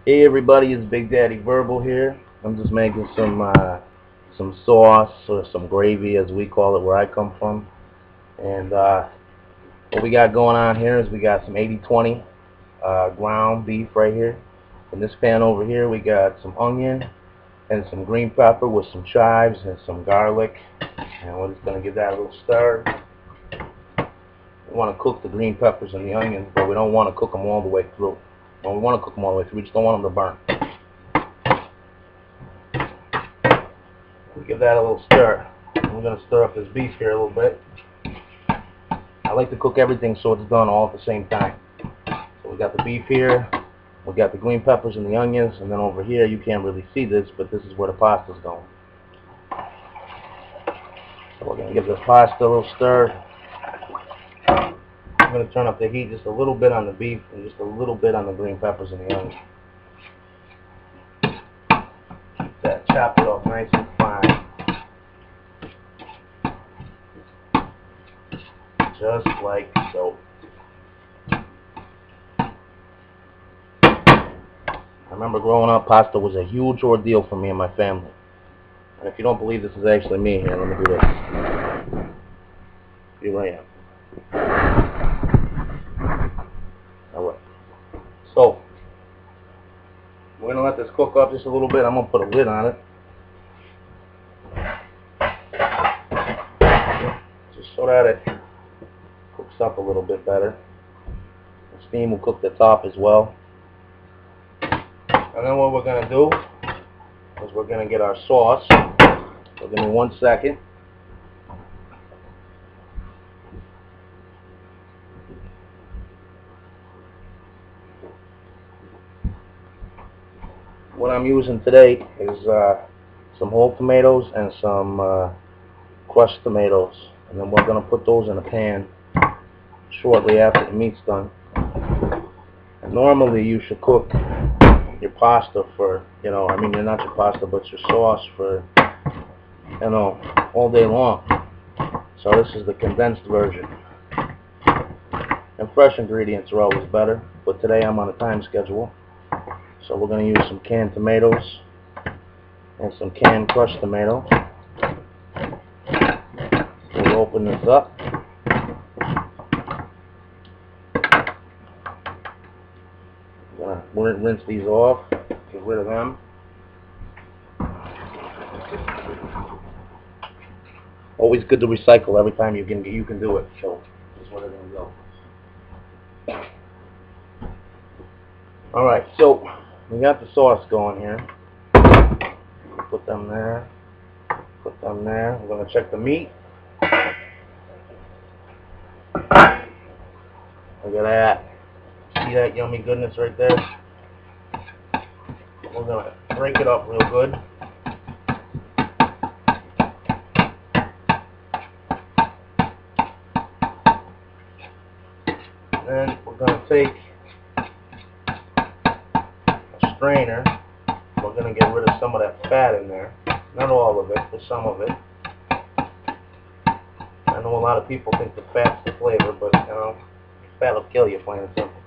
Hey everybody, it's Big Daddy Verbal here. I'm just making some sauce or some gravy as we call it where I come from. And what we got going on here is we got some 80/20 ground beef right here. In this pan over here we got some onion and some green pepper with some chives and some garlic. And we're just going to give that a little stir. We want to cook the green peppers and the onions, but we don't want to cook them all the way through. Well, we want to cook them all the way through, we just don't want them to burn. Give that a little stir. I'm going to stir up this beef here a little bit. I like to cook everything so it's done all at the same time. So we got the beef here, we got the green peppers and the onions, and then over here you can't really see this, but this is where the pasta's going. So we're going to give this pasta a little stir. I'm going to turn up the heat just a little bit on the beef and just a little bit on the green peppers and the onions. Keep that chopped up nice and fine. Just like so. I remember growing up, pasta was a huge ordeal for me and my family. And if you don't believe this is actually me here, let me do this. Here I am. Alright. So, we're going to let this cook up just a little bit. I'm going to put a lid on it. Just so that it cooks up a little bit better. The steam will cook the top as well. And then what we're going to do is we're going to get our sauce. So give me 1 second. What I'm using today is some whole tomatoes and some crushed tomatoes. And then we're going to put those in a pan shortly after the meat's done. And normally you should cook your pasta for, not your pasta, but your sauce for, all day long. So this is the condensed version. And fresh ingredients are always better, but today I'm on a time schedule. So we're going to use some canned tomatoes and some canned crushed tomatoes. We'll open this up. I'm going to rinse these off, get rid of them. Always good to recycle every time you can do it. So this is where they're going to go. Alright, so we got the sauce going here. Put them there. Put them there. We're going to check the meat. Look at that. See that yummy goodness right there? We're going to break it up real good. Then we're going to take a strainer. We're going to get rid of some of that fat in there. Not all of it, but some of it. I know a lot of people think the fat's the flavor, but fat will kill you, plain and simple.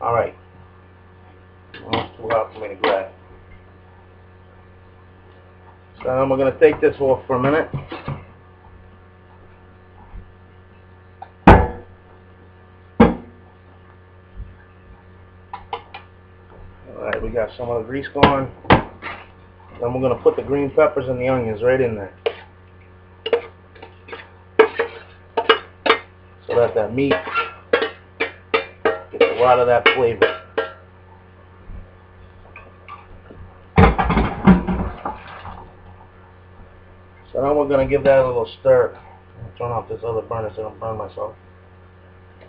Alright. Almost too hot for me to grab. So then we're going to take this off for a minute. Alright, we got some of the grease going. Then we're going to put the green peppers and the onions right in there. So that that meat gets a lot of that flavor. So now we're going to give that a little stir. I'll turn off this other burner so I don't burn myself.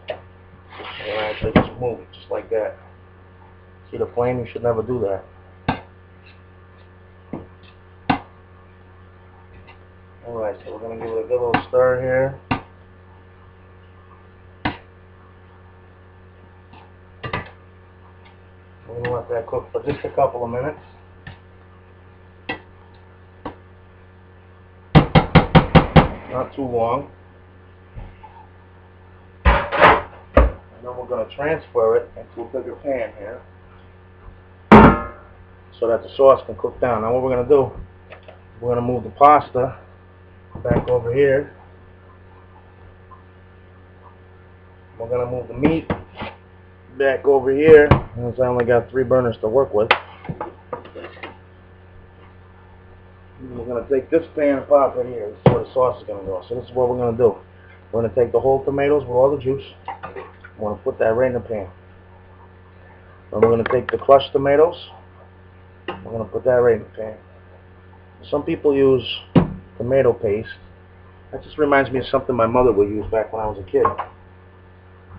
And actually just move it just like that. See the flame? You should never do that. Alright, so we're going to give it a good little stir here. We're going to let that cook for just a couple of minutes. Not too long. then we're going to transfer it into a bigger pan here so that the sauce can cook down. Now what we're going to do, we're going to move the pasta back over here. We're going to move the meat back over here, since I only got 3 burners to work with. We're going to take this pan apart right here. This is where the sauce is going to go. So this is what we're going to do. We're going to take the whole tomatoes with all the juice. We're going to put that right in the pan. Then we're going to take the crushed tomatoes. We're going to put that right in the pan. Some people use tomato paste. That just reminds me of something my mother would use back when I was a kid.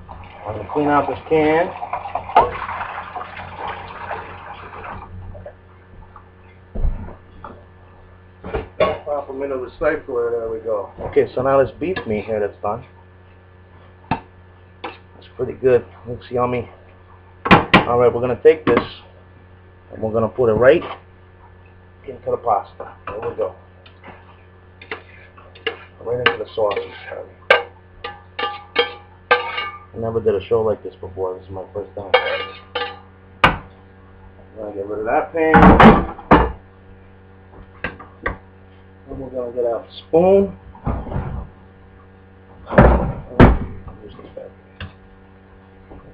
I'm going to clean out this can. Pop them into the recycler. There we go. Okay, so now this beef meat here that's done. It's pretty good. Looks yummy. Alright, we're going to take this and we're going to put it right into the pasta. There we go. Right into the sauces. I never did a show like this before. This is my first time. I'm going to get rid of that pan. And we're going to get out the spoon. Use this bad.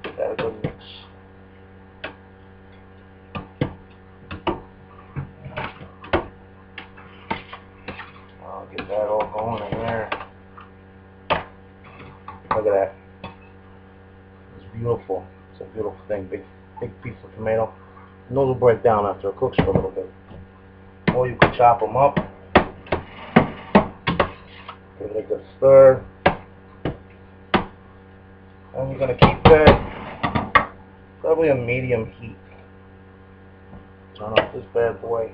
Give that a good mix. I'll get that all going in there. Look at that. It's beautiful. It's a beautiful thing. Big piece of tomato. And those will break down after it cooks for a little bit. Or you can chop them up. Give it a good stir. And you're going to keep that probably a medium heat. Turn off this bad boy.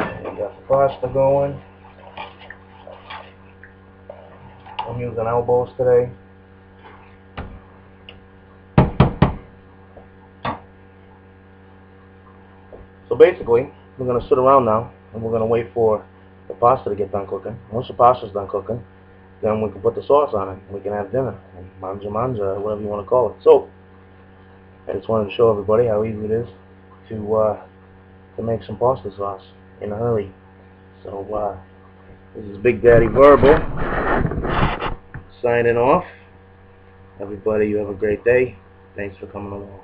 And you got the pasta going. I'm using elbows today. So basically, we're going to sit around now and we're going to wait for the pasta to get done cooking. Once the pasta's done cooking, then we can put the sauce on it. We can have dinner, and manja, whatever you want to call it. So, I just wanted to show everybody how easy it is to make some pasta sauce in a hurry. So, this is Big Daddy Verbal signing off. Everybody, you have a great day. Thanks for coming along.